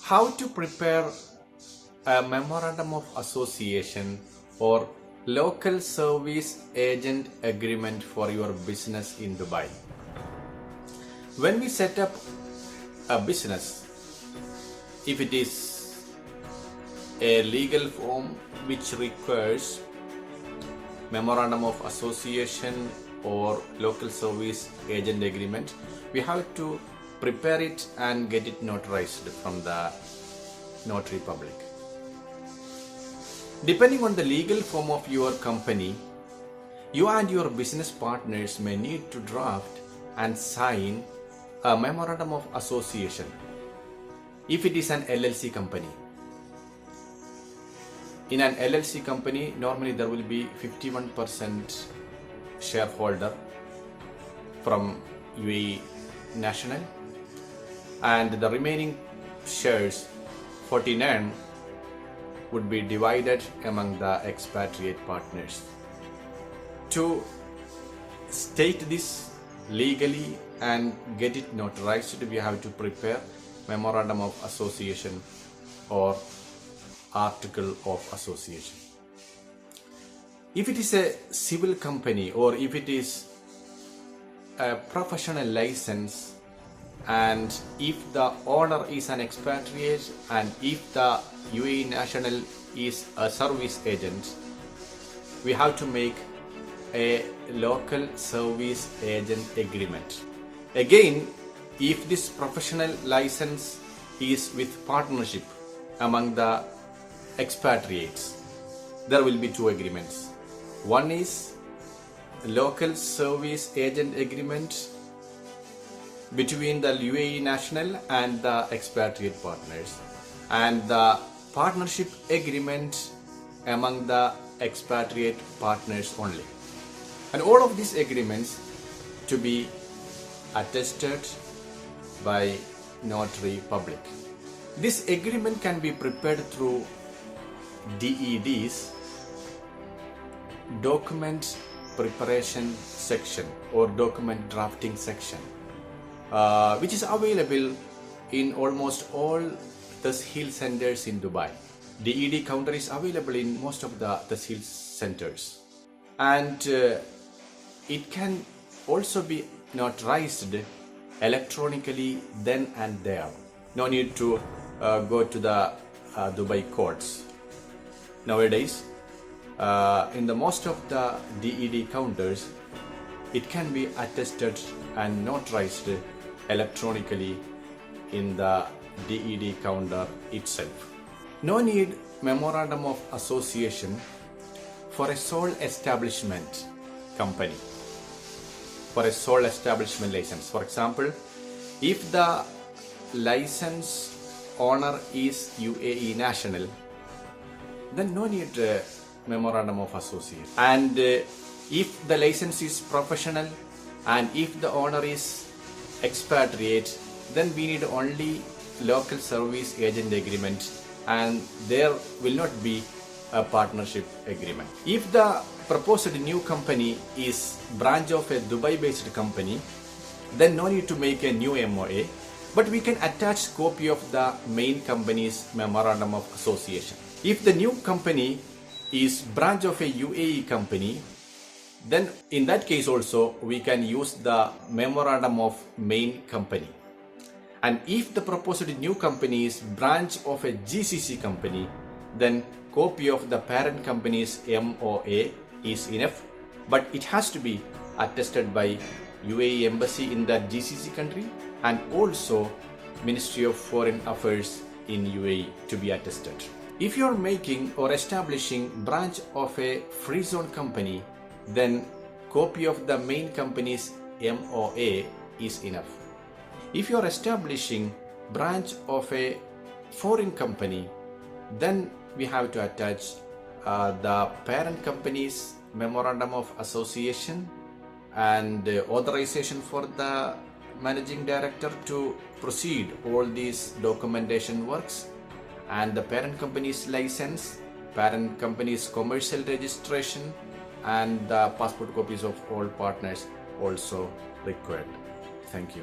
How to prepare a memorandum of association or local service agent agreement for your business in Dubai. When we set up a business, if it is a legal form which requires memorandum of association or local service agent agreement, we have to prepare it and get it notarized from the notary public. Depending on the legal form of your company, you and your business partners may need to draft and sign a memorandum of association if it is an LLC company. In an LLC company, normally there will be 51% shareholder from UAE national, and the remaining shares, 49, would be divided among the expatriate partners. To state this legally and get it notarized, we have to prepare memorandum of association or article of association. If it is a civil company or if it is a professional license, and if the owner is an expatriate and if the UAE national is a service agent, we have to make a local service agent agreement. Again, if this professional license is with partnership among the expatriates, there will be two agreements. One is local service agent agreement between the UAE national and the expatriate partners, and the partnership agreement among the expatriate partners only. And all of these agreements to be attested by notary public. This agreement can be prepared through DED's document preparation section or document drafting section, which is available in almost all Tasheel centers in Dubai. DED counter is available in most of the Tasheel centers, and it can also be notarized electronically then and there. No need to go to the Dubai courts. Nowadays, in the most of the DED counters, it can be attested and notarized electronically in the DED counter itself. No need memorandum of association for a sole establishment company, for a sole establishment license. For example, if the license owner is UAE national, then no need memorandum of association. And if the license is professional and if the owner is expatriate, then we need only local service agent agreement, and there will not be a partnership agreement. If the proposed new company is branch of a Dubai based company, then no need to make a new MOA, but we can attach copy of the main company's memorandum of association. If the new company is branch of a UAE company, then in that case also we can use the memorandum of main company. And if the proposed new company is branch of a GCC company, then copy of the parent company's MOA is enough, but it has to be attested by UAE embassy in that GCC country and also Ministry of Foreign Affairs in UAE to be attested. If you are making or establishing branch of a free zone company, then copy of the main company's MOA is enough. If you are establishing branch of a foreign company, then we have to attach the parent company's memorandum of association and authorization for the managing director to proceed all these documentation works, and the parent company's license, parent company's commercial registration, and the passport copies of all partners also required. Thank you.